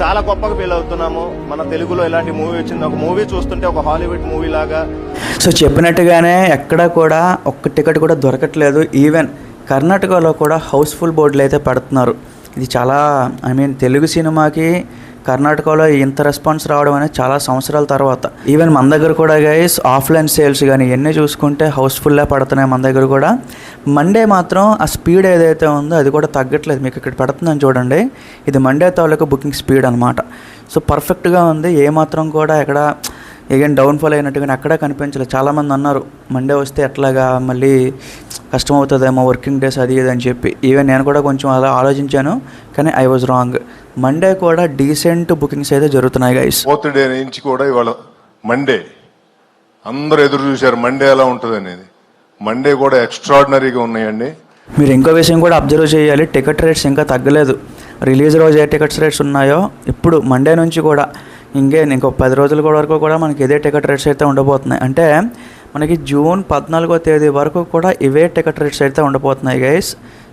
చాలా గొప్పగా ఫీల్ అవుతున్నాము. మన తెలుగులో ఇలాంటి మూవీ వచ్చింది. ఒక మూవీ చూస్తుంటే ఒక హాలీవుడ్ మూవీ లాగా. సో చెప్పినట్టుగానే ఎక్కడ కూడా ఒక్క టికెట్ కూడా దొరకట్లేదు. ఈవెన్ కర్ణాటకలో కూడా హౌస్ఫుల్ బోర్డులు అయితే పెడుతున్నారు. ఇది చాలా తెలుగు సినిమాకి కర్ణాటకలో ఇంత రెస్పాన్స్ రావడం అనేది చాలా సంవత్సరాల తర్వాత. ఈవెన్ మన దగ్గర కూడా గైస్ ఆఫ్లైన్ సేల్స్ కానీ ఇవన్నీ చూసుకుంటే హౌస్ఫుల్లే పడుతున్నాయి మన దగ్గర కూడా. మండే మాత్రం ఆ స్పీడ్ ఏదైతే ఉందో అది కూడా తగ్గట్లేదు. మీకు ఇక్కడ పెడుతుందని చూడండి, ఇది మండే తాలూకు బుకింగ్ స్పీడ్ అనమాట. సో పర్ఫెక్ట్గా ఉంది, ఏమాత్రం కూడా ఎక్కడ ఏం డౌన్ఫాల్ అయినట్టుగా అక్కడ కనిపించలేదు. చాలామంది అన్నారు మండే వస్తే ఎట్లాగా మళ్ళీ కష్టమవుతుందేమో వర్కింగ్ డేస్ అది ఇది అని చెప్పి. ఈవెన్ నేను కూడా కొంచెం అలా ఆలోచించాను, కానీ ఐ వాజ్ రాంగ్. మండే కూడా డీసెంట్ బుకింగ్స్ అయితే జరుగుతున్నాయి గైస్. 4th డే నుంచి కూడా ఇవాళ మండే అందరూ ఎదురు చూశారు మండే ఎలా ఉంటుంది అనేది. మండే కూడా ఎక్స్ట్రాడినరీగా ఉన్నాయండి. మీరు ఇంకో విషయం కూడా అబ్జర్వ్ చేయాలి, టికెట్ రేట్స్ ఇంకా తగ్గలేదు. రిలీజ్ రోజు ఏ టికెట్స్ రేట్స్ ఉన్నాయో ఇప్పుడు మండే నుంచి కూడా ఇంకో 10 రోజుల వరకు కూడా మనకి ఇదే టికెట్ రేట్స్ అయితే ఉండబోతున్నాయి. అంటే మనకి జూన్ 14వ తేదీ వరకు కూడా ఇవే టికెట్ రేట్స్ అయితే ఉండబోతున్నాయి గైస్.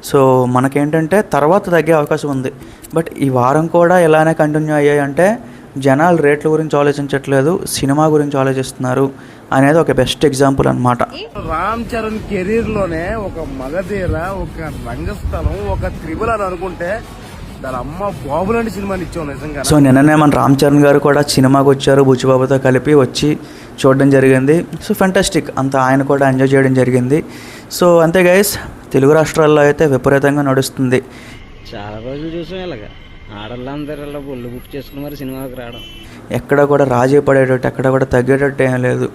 సో మనకేంటంటే తర్వాత తగ్గే అవకాశం ఉంది. బట్ ఈ వారం కూడా ఇలానే కంటిన్యూ అయ్యాయి అంటే జనాలు రేట్ల గురించి ఆలోచించట్లేదు, సినిమా గురించి ఆలోచిస్తున్నారు అనేది ఒక బెస్ట్ ఎగ్జాంపుల్ అనమాట. రామ్ చరణ్ కెరీర్ లోనే ఒక మగధీర, ఒక రంగస్థలం, ఒక త్రిబుల్ అని అనుకుంటే దాని అమ్మ బాబు లాంటి సినిమాని ఇచ్చాం నిజంగా. సో నిన్ననే మన రామ్ చరణ్ గారు కూడా సినిమాకి వచ్చారు, బుచ్చిబాబుతో కలిపి వచ్చి చూడడం జరిగింది. సో ఫెంటాస్టిక్, అంతా ఆయన కూడా ఎంజాయ్ చేయడం జరిగింది. సో అంతే గైస్, తెలుగు రాష్ట్రాల్లో అయితే విపరీతంగా నడుస్తుంది. చాలా రోజులు చూసాం ఇలాగా ఆడళ్ళందరూ ఇలా ఒళ్ళు బుక్ చేసుకుని మరి సినిమాకి రావడం. ఎక్కడ కూడా రాజీ పడేటట్టు, ఎక్కడ కూడా తగ్గేటట్టు ఏం లేదు.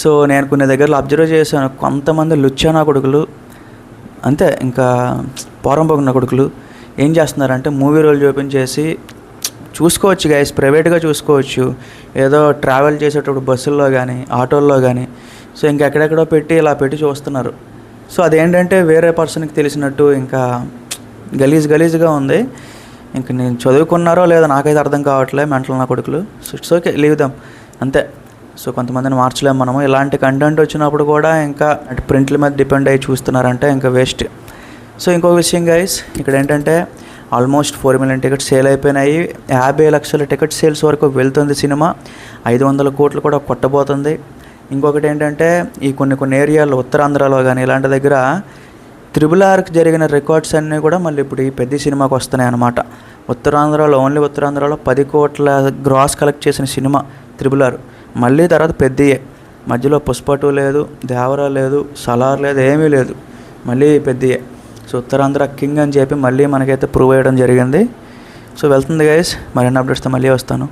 సో నేను కొన్ని దగ్గరలో అబ్జర్వ్ చేశాను, కొంతమంది లుచ్చానా కొడుకులు అంతే, ఇంకా పోరంపోకున్న కొడుకులు ఏం చేస్తున్నారంటే మూవీ రోల్ చూపించేసి చూసుకోవచ్చు గైస్, ప్రైవేట్గా చూసుకోవచ్చు, ఏదో ట్రావెల్ చేసేటప్పుడు బస్సుల్లో కానీ ఆటోల్లో కానీ. సో ఇంకెక్కడెక్కడో పెట్టి ఇలా పెట్టి చూస్తున్నారు. సో అదేంటంటే వేరే పర్సన్కి తెలిసినట్టు ఇంకా గలీజ్గా ఉంది. ఇంక నేను చదువుకున్నారో లేదో నాకైతే అర్థం కావట్లేదు మెంటల్ నా కొడుకులు. So it's okay, leave them అంతే. సో కొంతమందిని మార్చలేము మనము. ఇలాంటి కంటెంట్ వచ్చినప్పుడు కూడా ఇంకా ప్రింట్ల మీద డిపెండ్ అయ్యి చూస్తున్నారంటే ఇంకా వేస్ట్. సో ఇంకో విషయం గైస్, ఇక్కడ ఏంటంటే ఆల్మోస్ట్ 4 మిలియన్ టికెట్స్ సేల్ అయిపోయినాయి. 50 లక్షల టికెట్ సేల్స్ వరకు వెళ్తుంది సినిమా. 500 కోట్లు కూడా కొట్టబోతుంది. ఇంకొకటి ఏంటంటే ఈ కొన్ని ఏరియాల్లో ఉత్తరాంధ్రలో కానీ ఇలాంటి దగ్గర RRRకి జరిగిన రికార్డ్స్ అన్నీ కూడా మళ్ళీ ఇప్పుడు ఈ పెద్ద సినిమాకి వస్తున్నాయి అన్నమాట. ఓన్లీ ఉత్తరాంధ్రలో 10 కోట్ల గ్రాస్ కలెక్ట్ చేసిన సినిమా RRR. మళ్ళీ తర్వాత పెద్దయే, మధ్యలో పుష్ప 2 లేదు, దేవరా లేదు, సలార్ లేదు, ఏమీ లేదు, మళ్ళీ పెద్దయే. సో ఉత్తరాంధ్ర కింగ్ అని చెప్పి మళ్ళీ మనకైతే ప్రూవ్ అయ్యడం జరిగింది. సో వెళ్తుంది గైస్, మరిన్ని అప్డేట్స్తో మళ్ళీ వస్తాను.